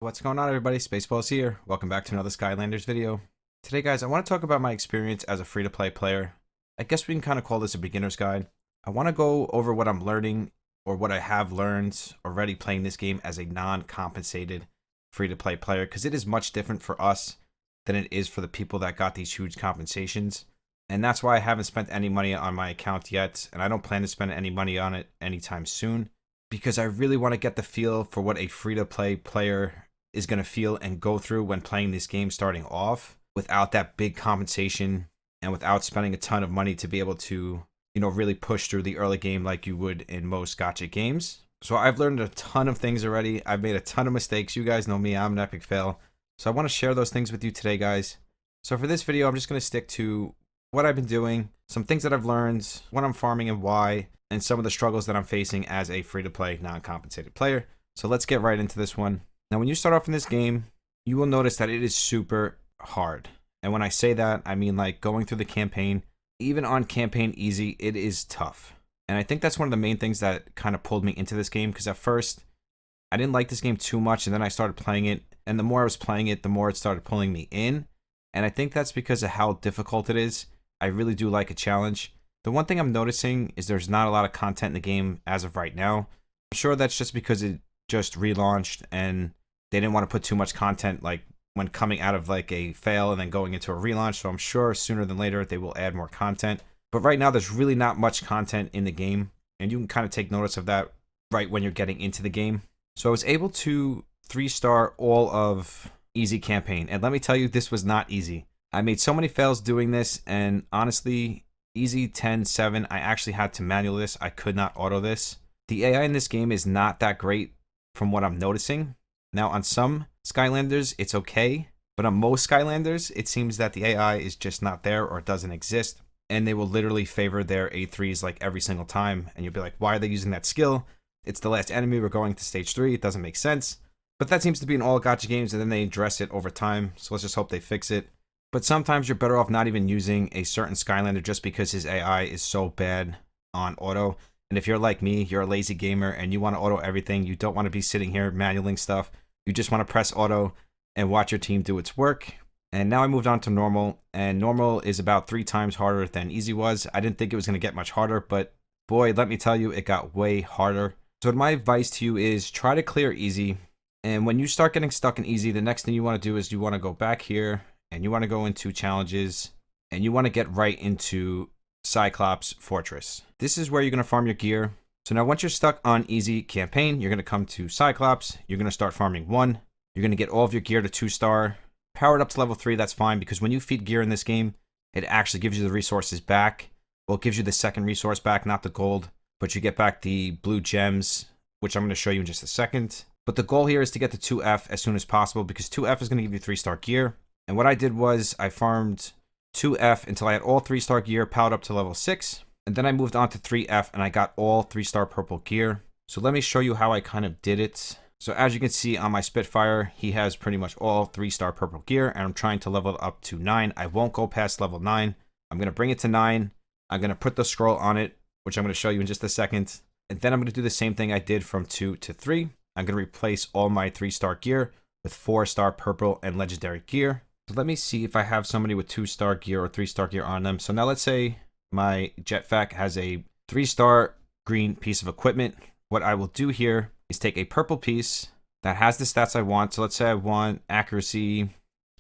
What's going on, everybody? Spaceballs here. Welcome back to another Skylanders video. Today, guys, I want to talk about my experience as a free-to-play player. I guess we can kind of call this a beginner's guide. I want to go over what I'm learning or what I have learned already playing this game as a non-compensated free-to-play player, because it is much different for us than it is for the people that got these huge compensations. And that's why I haven't spent any money on my account yet, and I don't plan to spend any money on it anytime soon, because I really want to get the feel for what a free-to-play player is going to feel and go through when playing this game starting off without that big compensation and without spending a ton of money to be able to, really push through the early game like you would in most gacha games. So I've learned a ton of things already. I've made a ton of mistakes. You guys know me, I'm an epic fail. So I want to share those things with you today, guys. So for this video, I'm just going to stick to what I've been doing, some things that I've learned, what I'm farming and why, and some of the struggles that I'm facing as a free-to-play, non-compensated player. So let's get right into this one. Now, when you start off in this game, you will notice that it is super hard. And when I say that, I mean like going through the campaign, even on campaign easy, it is tough. And I think that's one of the main things that kind of pulled me into this game, because at first, I didn't like this game too much, and then I started playing it, and the more I was playing it, the more it started pulling me in. And I think that's because of how difficult it is. I really do like a challenge. The one thing I'm noticing is there's not a lot of content in the game as of right now. I'm sure that's just because it just relaunched and they didn't want to put too much content like when coming out of like a fail and then going into a relaunch. So I'm sure sooner than later they will add more content. But right now there's really not much content in the game, and you can kind of take notice of that right when you're getting into the game. So I was able to 3-star all of easy campaign, and let me tell you, this was not easy. I made so many fails doing this, and honestly, easy 10-7, I actually had to manual this. I could not auto this. The AI in this game is not that great from what I'm noticing. Now, on some Skylanders, it's okay, but on most Skylanders, it seems that the AI is just not there or it doesn't exist, and they will literally favor their A3s like every single time, and you'll be like, why are they using that skill? It's the last enemy, we're going to stage 3, it doesn't make sense. But that seems to be in all gacha games, and then they address it over time, so let's just hope they fix it. But sometimes you're better off not even using a certain Skylander just because his AI is so bad on auto. And if you're like me, you're a lazy gamer and you want to auto everything, you don't want to be sitting here manualing stuff. You just want to press auto and watch your team do its work. And now I moved on to normal, and normal is about 3 times harder than easy was. I didn't think it was going to get much harder, but boy, let me tell you, it got way harder. So my advice to you is try to clear easy. And when you start getting stuck in easy, the next thing you want to do is you want to go back here and you want to go into challenges and you want to get right into Cyclops Fortress. This is where you're going to farm your gear. So now once you're stuck on easy campaign, you're going to come to Cyclops. You're going to start farming 1. You're going to get all of your gear to 2-star. Power it up to level 3, that's fine, because when you feed gear in this game, it actually gives you the resources back. Well, it gives you the second resource back, not the gold, but you get back the blue gems, which I'm going to show you in just a second. But the goal here is to get to 2F as soon as possible, because 2F is going to give you 3-star gear. And what I did was I farmed 2F until I had all 3-star gear powered up to level 6. And then I moved on to 3F and I got all 3-star purple gear. So let me show you how I kind of did it. So as you can see on my Spitfire, he has pretty much all 3-star purple gear, and I'm trying to level it up to 9. I won't go past level 9. I'm going to bring it to 9. I'm going to put the scroll on it, which I'm going to show you in just a second. And then I'm going to do the same thing I did from 2 to 3. I'm going to replace all my 3-star gear with 4-star purple and legendary gear. So let me see if I have somebody with 2-star gear or 3-star gear on them. So now let's say my jetpack has a 3-star green piece of equipment. What I will do here is take a purple piece that has the stats I want. So let's say I want accuracy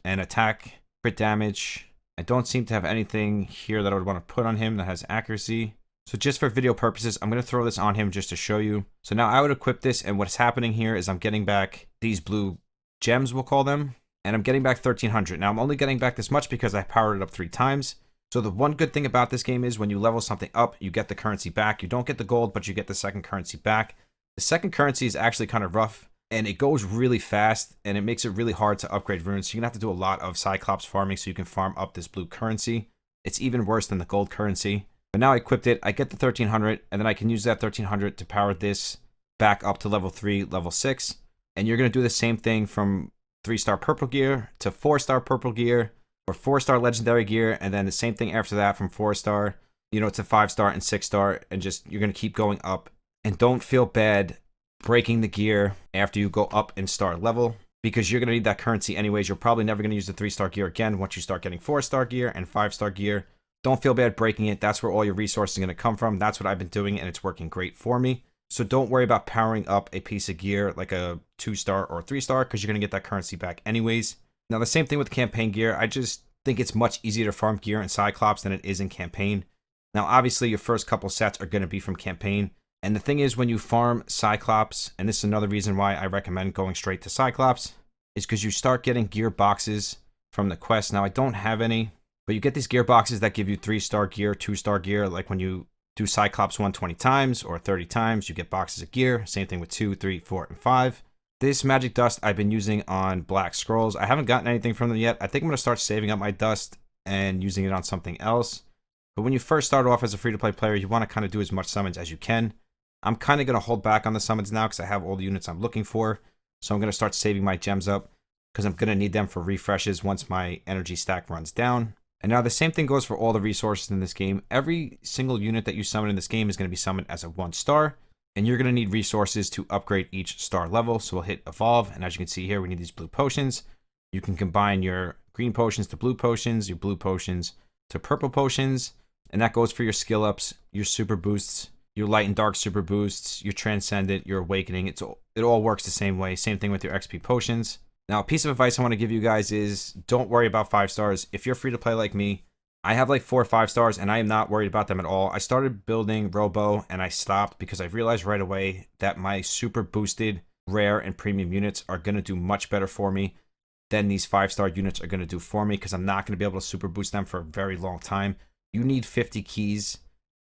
and attack, crit damage. I don't seem to have anything here that I would want to put on him that has accuracy. So just for video purposes, I'm going to throw this on him just to show you. So now I would equip this, and what's happening here is I'm getting back these blue gems, we'll call them. And I'm getting back 1,300. Now, I'm only getting back this much because I powered it up 3 times. So the one good thing about this game is when you level something up, you get the currency back. You don't get the gold, but you get the second currency back. The second currency is actually kind of rough, and it goes really fast, and it makes it really hard to upgrade runes. So you're going to have to do a lot of Cyclops farming so you can farm up this blue currency. It's even worse than the gold currency. But now I equipped it. I get the 1,300, and then I can use that 1,300 to power this back up to level 3, level 6. And you're going to do the same thing from 3-star purple gear to 4-star purple gear or 4-star legendary gear, and then the same thing after that from 4-star, to 5-star and 6-star, and just you're going to keep going up. And don't feel bad breaking the gear after you go up in star level, because you're going to need that currency anyways. You're probably never going to use the 3-star gear again once you start getting 4-star gear and 5-star gear. Don't feel bad breaking it. That's where all your resources are going to come from. That's what I've been doing, and it's working great for me. So don't worry about powering up a piece of gear like a 2-star or 3-star, because you're going to get that currency back anyways. Now, the same thing with campaign gear. I just think it's much easier to farm gear in Cyclops than it is in campaign. Now, obviously, your first couple sets are going to be from campaign. And the thing is, when you farm Cyclops, and this is another reason why I recommend going straight to Cyclops, is because you start getting gear boxes from the quest. Now, I don't have any, but you get these gear boxes that give you 3-star gear, 2-star gear. Like when you do Cyclops 120 times or 30 times, you get boxes of gear. Same thing with 2, 3, 4, and 5. This magic dust I've been using on black scrolls. I haven't gotten anything from them yet. I think I'm going to start saving up my dust and using it on something else. But when you first start off as a free-to-play player, you want to kind of do as much summons as you can. I'm kind of going to hold back on the summons now because I have all the units I'm looking for. So I'm going to start saving my gems up because I'm going to need them for refreshes once my energy stack runs down. And now the same thing goes for all the resources in this game. Every single unit that you summon in this game is going to be summoned as a 1-star. And you're going to need resources to upgrade each star level. So we'll hit evolve. And as you can see here, we need these blue potions. You can combine your green potions to blue potions, your blue potions to purple potions. And that goes for your skill ups, your super boosts, your light and dark super boosts, your transcendent, your awakening. It all works the same way. Same thing with your XP potions. Now, a piece of advice I want to give you guys is don't worry about 5 stars. If you're free to play like me, I have like 4 or 5 stars and I am not worried about them at all. I started building Robo and I stopped because I realized right away that my super boosted rare and premium units are going to do much better for me than these 5-star units are going to do for me, because I'm not going to be able to super boost them for a very long time. You need 50 keys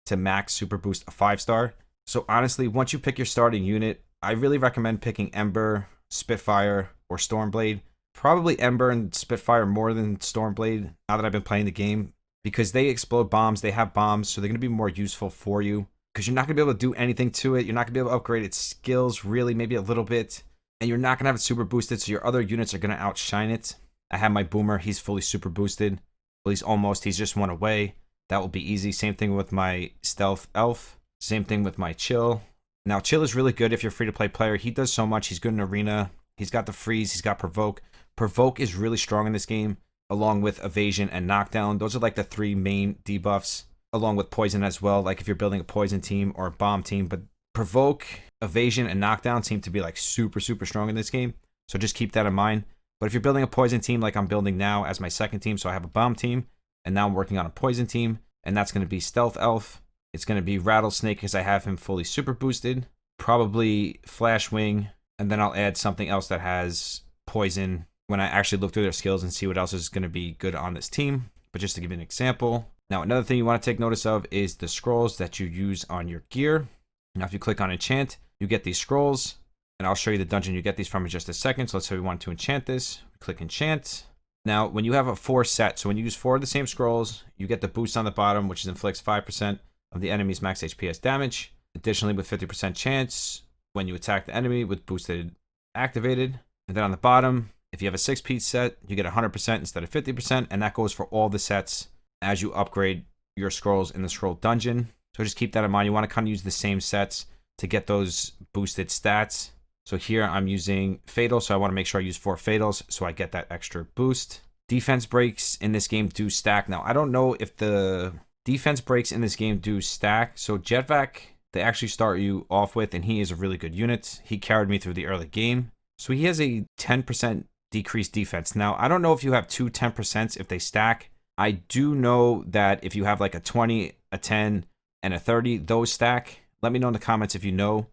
to max super boost a 5-star. So honestly, once you pick your starting unit, I really recommend picking Ember, Spitfire, or Stormblade. Probably Ember and Spitfire more than Stormblade now that I've been playing the game, because they explode bombs, they have bombs, so they're going to be more useful for you, because you're not going to be able to do anything to it. You're not going to be able to upgrade its skills, really, maybe a little bit, and you're not going to have it super boosted, so your other units are going to outshine it. I have my Boomer, he's fully super boosted. Well, he's just 1 away. That will be easy. Same thing with my Stealth Elf. Same thing with my Chill. Now, Chill is really good if you're a free-to-play player. He does so much. He's good in Arena. He's got the Freeze. He's got Provoke. Provoke is really strong in this game, along with Evasion and Knockdown. Those are like the 3 main debuffs, along with Poison as well, like if you're building a Poison team or a Bomb team. But Provoke, Evasion, and Knockdown seem to be like super, super strong in this game. So just keep that in mind. But if you're building a Poison team like I'm building now as my second team, so I have a Bomb team, and now I'm working on a Poison team, and that's going to be Stealth Elf. It's going to be Rattlesnake because I have him fully super boosted. Probably Flash Wing, and then I'll add something else that has Poison when I actually look through their skills and see what else is going to be good on this team. But just to give you an example. Now, another thing you want to take notice of is the scrolls that you use on your gear. Now, if you click on Enchant, you get these scrolls, and I'll show you the dungeon you get these from in just a second. So let's say we want to enchant this. Click Enchant. Now, when you have a 4 set, so when you use 4 of the same scrolls, you get the boost on the bottom, which inflicts 5% of the enemy's max HP as damage. Additionally, with 50% chance when you attack the enemy with boosted activated. And then on the bottom, if you have a 6-piece set, you get 100% instead of 50%, and that goes for all the sets as you upgrade your scrolls in the scroll dungeon. So just keep that in mind. You want to kind of use the same sets to get those boosted stats. So here I'm using Fatal, so I want to make sure I use 4 Fatals so I get that extra boost. Defense breaks in this game do stack. Now, I don't know if the defense breaks in this game do stack. So Jetvac, they actually start you off with, and he is a really good unit. He carried me through the early game. So he has a 10% decreased defense. Now, I don't know if you have 2 10% if they stack. I do know that if you have like a 20, a 10, and a 30, those stack. Let me know in the comments if you know.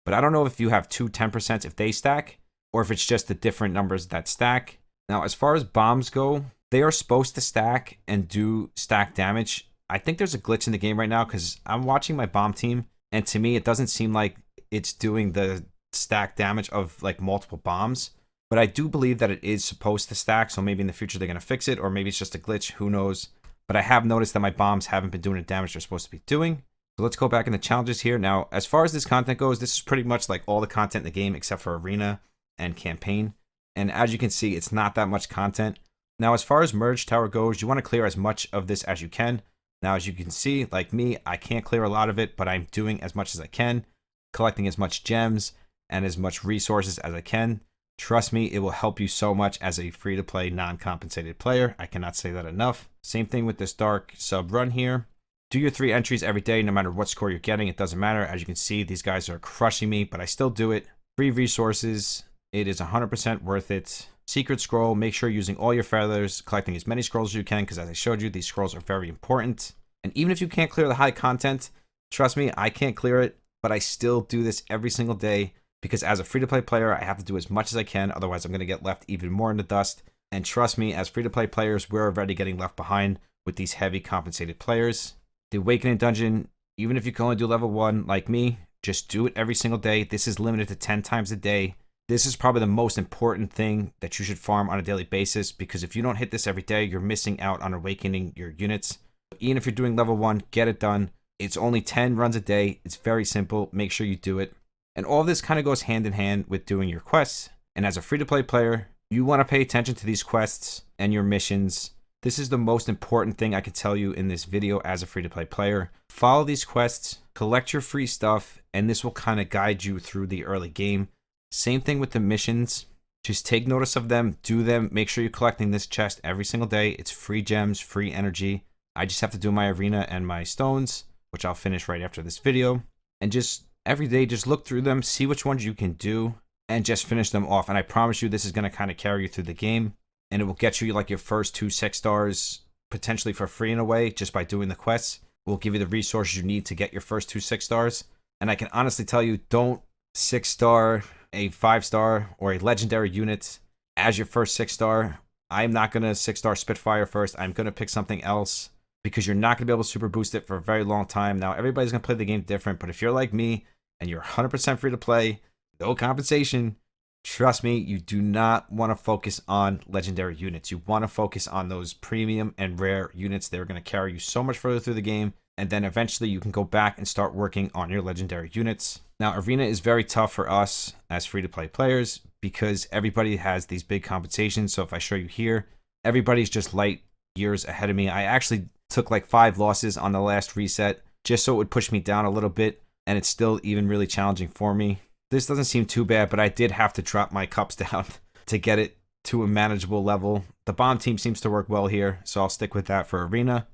But I don't know if you have 2 10% if they stack, or if it's just the different numbers that stack. Now, as far as bombs go, they are supposed to stack and do stack damage. I think there's a glitch in the game right now because I'm watching my bomb team, and to me, it doesn't seem like it's doing the stack damage of like multiple bombs. But I do believe that it is supposed to stack, so maybe in the future they're going to fix it, or maybe it's just a glitch, who knows. But I have noticed that my bombs haven't been doing the damage they're supposed to be doing. So let's go back in the challenges here. Now, as far as this content goes, this is pretty much like all the content in the game except for Arena and Campaign. And as you can see, it's not that much content. Now, as far as Mirage Tower goes, you want to clear as much of this as you can. Now, as you can see, like me, I can't clear a lot of it, but I'm doing as much as I can, collecting as much gems and as much resources as I can. Trust me, it will help you so much as a free-to-play, non-compensated player. I cannot say that enough. Same thing with this dark sub run here. Do your 3 entries every day, no matter what score you're getting. It doesn't matter. As you can see, these guys are crushing me, but I still do it. Free resources. It is 100% worth it. Secret scroll. Make sure you're using all your feathers, collecting as many scrolls as you can, because as I showed you, these scrolls are very important. And even if you can't clear the high content, trust me, I can't clear it, but I still do this every single day because as a free-to-play player, I have to do as much as I can. Otherwise, I'm going to get left even more in the dust. And trust me, as free-to-play players, we're already getting left behind with these heavy compensated players. The Awakening Dungeon, even if you can only do level 1 like me, just do it every single day. This is limited to 10 times a day. This is probably the most important thing that you should farm on a daily basis, because if you don't hit this every day, you're missing out on awakening your units. Even if you're doing level 1, get it done. It's only 10 runs a day. It's very simple. Make sure you do it. And all this kind of goes hand in hand with doing your quests. And as a free-to-play player, you want to pay attention to these quests and your missions. This is the most important thing I can tell you in this video as a free-to-play player. Follow these quests, collect your free stuff, and this will kind of guide you through the early game. Same thing with the missions. Just take notice of them, do them. Make sure you're collecting this chest every single day. It's free gems, free energy. I just have to do my arena and my stones, which I'll finish right after this video. And just every day, just look through them, see which ones you can do, and just finish them off. And I promise you, this is going to kind of carry you through the game. And it will get you like your first 2 6 stars, potentially for free in a way, just by doing the quests. It will give you the resources you need to get your first 2 6 stars. And I can honestly tell you, don't 6-star, a 5-star, or a legendary unit as your first 6-star. I'm not going to 6-star Spitfire first. I'm going to pick something else, because you're not going to be able to super boost it for a very long time. Now, everybody's going to play the game different, but if you're like me and you're 100% free to play, no compensation, trust me, you do not want to focus on legendary units. You want to focus on those premium and rare units. They're going to carry you so much further through the game, and then eventually you can go back and start working on your legendary units. Now, Arena is very tough for us as free-to-play players because everybody has these big compensations. So if I show you here, everybody's just light years ahead of me. I actually took like 5 losses on the last reset just so it would push me down a little bit, and it's still even really challenging for me. This doesn't seem too bad, but I did have to drop my cups down to get it to a manageable level. The bomb team seems to work well here, so I'll stick with that for Arena.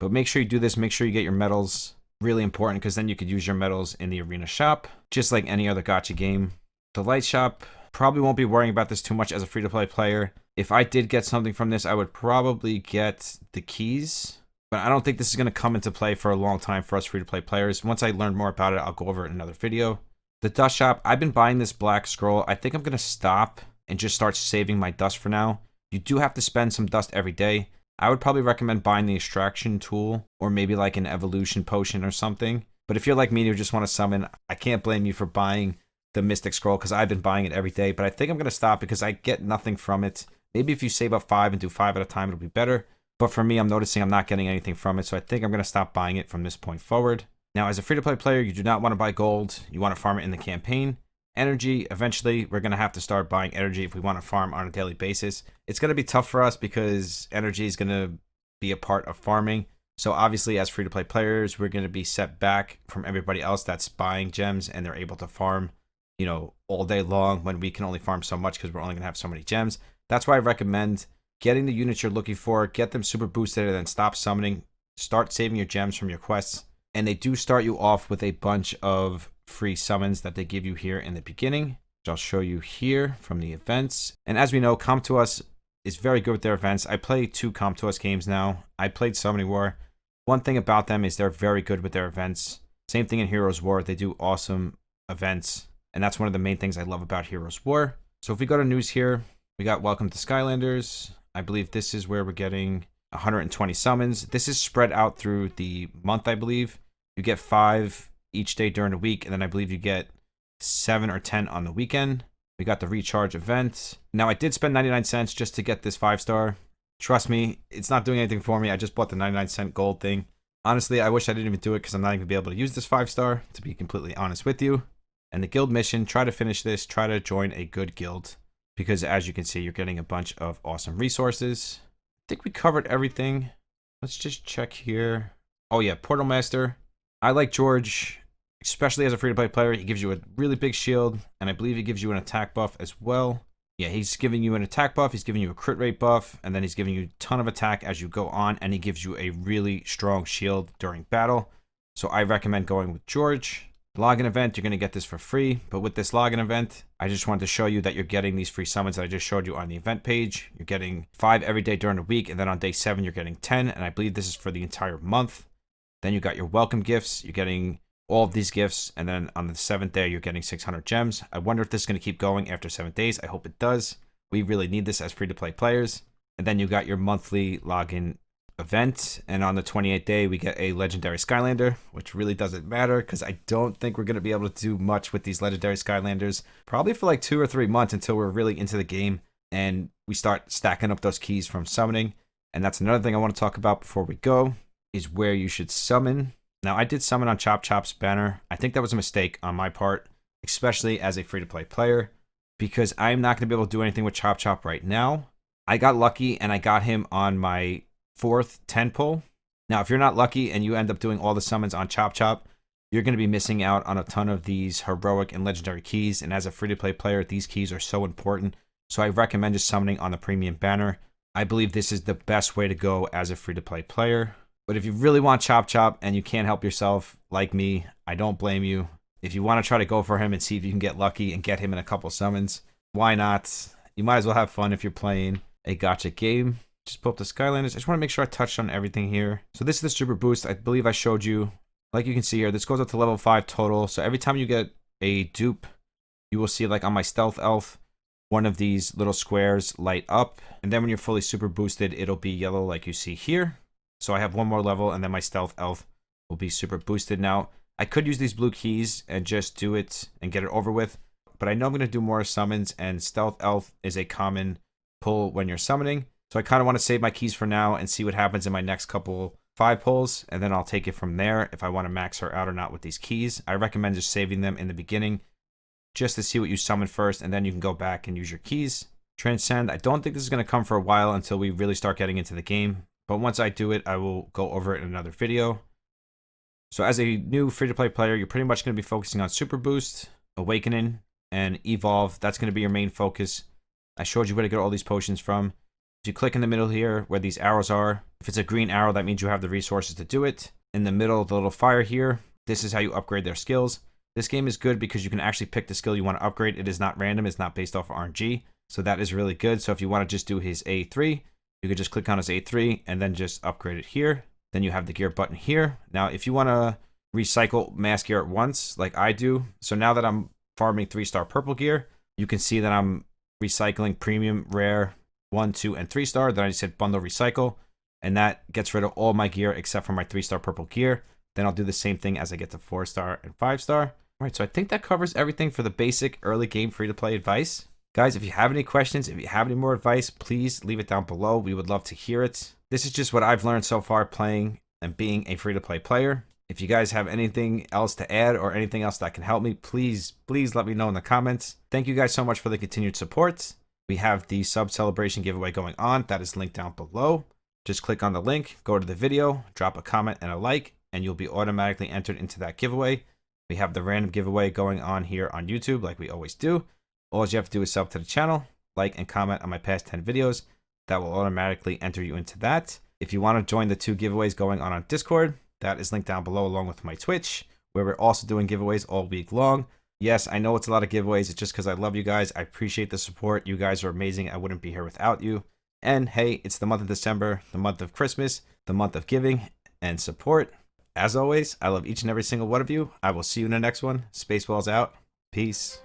But make sure you do this. Make sure you get your medals. Really important, because then you could use your medals in the Arena shop, just like any other gacha game. The light shop, probably won't be worrying about this too much as a free-to-play player. If I did get something from this, I would probably get the keys. But I don't think this is going to come into play for a long time for us free-to-play players. Once I learn more about it, I'll go over it in another video. The dust shop, I've been buying this black scroll. I think I'm going to stop and just start saving my dust for now. You do have to spend some dust every day. I would probably recommend buying the extraction tool, or maybe like an evolution potion or something. But if you're like me and you just want to summon, I can't blame you for buying the mystic scroll, because I've been buying it every day. But I think I'm going to stop because I get nothing from it. Maybe if you save up 5 and do 5 at a time, it'll be better. But for me, I'm noticing I'm not getting anything from it. So I think I'm going to stop buying it from this point forward. Now, as a free-to-play player, you do not want to buy gold. You want to farm it in the campaign. Energy, eventually, we're going to have to start buying energy if we want to farm on a daily basis. It's going to be tough for us because energy is going to be a part of farming. So obviously, as free-to-play players, we're going to be set back from everybody else that's buying gems and they're able to farm, you know, all day long, when we can only farm so much because we're only going to have so many gems. That's why I recommend getting the units you're looking for, get them super boosted, and then stop summoning. Start saving your gems from your quests. And they do start you off with a bunch of free summons that they give you here in the beginning, which I'll show you here from the events. And as we know, Come To Us is very good with their events. I play 2 Come To Us games now. I played Summoning War. One thing about them is they're very good with their events. Same thing in Heroes War. They do awesome events. And that's one of the main things I love about Heroes War. So if we go to news here, we got Welcome to Skylanders. I believe this is where we're getting 120 summons. This is spread out through the month, I believe. You get 5 each day during the week, and then I believe you get 7 or 10 on the weekend. We got the recharge event. Now, I did spend 99 cents just to get this 5-star. Trust me, it's not doing anything for me. I just bought the 99-cent gold thing. Honestly, I wish I didn't even do it because I'm not even going to be able to use this 5-star, to be completely honest with you. And the guild mission, try to finish this. Try to join a good guild, because as you can see, you're getting a bunch of awesome resources. I think we covered everything. Let's just check here. Oh yeah, Portal Master. I like George especially as a free-to-play player. He gives you a really big shield, and I believe he gives you an attack buff as well. Yeah, he's giving you an attack buff, he's giving you a crit rate buff, and then he's giving you a ton of attack as you go on, and he gives you a really strong shield during battle. So I recommend going with George. Login event, you're going to get this for free, but with this login event, I just wanted to show you that you're getting these free summons that I just showed you on the event page. You're getting 5 every day during the week, and then on day 7, you're getting 10, and I believe this is for the entire month. Then you got your welcome gifts, you're getting all of these gifts, and then on the 7th day, you're getting 600 gems. I wonder if this is going to keep going after 7 days. I hope it does. We really need this as free-to-play players. And then you got your monthly login event, and on the 28th day we get a legendary Skylander, which really doesn't matter because I don't think we're going to be able to do much with these legendary Skylanders probably for like 2 or 3 months until we're really into the game and we start stacking up those keys from summoning. And that's another thing I want to talk about before we go, is where you should summon. Now, I did summon on Chop Chop's banner. I think that was a mistake on my part, especially as a free-to-play player, because I'm not going to be able to do anything with Chop Chop right now. I got lucky and I got him on my 4th 10 pull. Now, if you're not lucky and you end up doing all the summons on Chop Chop, you're going to be missing out on a ton of these heroic and legendary keys. And as a free-to-play player, these keys are so important. So I recommend just summoning on the premium banner. I believe this is the best way to go as a free-to-play player. But if you really want Chop Chop and you can't help yourself, like me, I don't blame you. If you want to try to go for him and see if you can get lucky and get him in a couple summons, why not? You might as well have fun if you're playing a gacha game. Just pull up the Skylanders. I just want to make sure I touched on everything here. So this is the super boost. I believe I showed you. Like you can see here, this goes up to level 5 total. So every time you get a dupe, you will see like on my stealth elf, one of these little squares light up. And then when you're fully super boosted, it'll be yellow like you see here. So I have one more level and then my stealth elf will be super boosted. Now, I could use these blue keys and just do it and get it over with. But I know I'm going to do more summons, and stealth elf is a common pull when you're summoning. So I kind of want to save my keys for now and see what happens in my next couple 5 pulls, and then I'll take it from there if I want to max her out or not with these keys. I recommend just saving them in the beginning just to see what you summon first, and then you can go back and use your keys. Transcend, I don't think this is going to come for a while until we really start getting into the game, but once I do it, I will go over it in another video. So as a new free-to-play player, you're pretty much going to be focusing on Super Boost, Awakening, and Evolve. That's going to be your main focus. I showed you where to get all these potions from. If you click in the middle here where these arrows are, if it's a green arrow, that means you have the resources to do it. In the middle, the little fire here, this is how you upgrade their skills. This game is good because you can actually pick the skill you want to upgrade. It is not random. It's not based off of RNG. So that is really good. So if you want to just do his A3, you could just click on his A3 and then just upgrade it here. Then you have the gear button here. Now, if you want to recycle mass gear at once, like I do, so now that I'm farming 3-star purple gear, you can see that I'm recycling premium, rare, 1, 2, and 3-star. Then I just hit bundle recycle, and that gets rid of all my gear except for my 3-star purple gear. Then I'll do the same thing as I get to 4-star and 5-star. All right, so I think that covers everything for the basic early game free-to-play advice. Guys, if you have any questions, if you have any more advice, please leave it down below. We would love to hear it. This is just what I've learned so far playing and being a free-to-play player. If you guys have anything else to add or anything else that can help me, please let me know in the comments. Thank you guys so much for the continued support. We have the sub celebration giveaway going on. That is linked down below. Just click on the link, go to the video, drop a comment and a like, and you'll be automatically entered into that giveaway. We have the random giveaway going on here on YouTube like we always do. All you have to do is sub to the channel, like and comment on my past 10 videos. That will automatically enter you into that. If you want to join the 2 giveaways going on Discord, that is linked down below along with my Twitch, where we're also doing giveaways all week long. Yes, I know it's a lot of giveaways. It's just because I love you guys. I appreciate the support. You guys are amazing. I wouldn't be here without you. And hey, it's the month of December, the month of Christmas, the month of giving and support. As always, I love each and every single one of you. I will see you in the next one. Spaceballs out. Peace.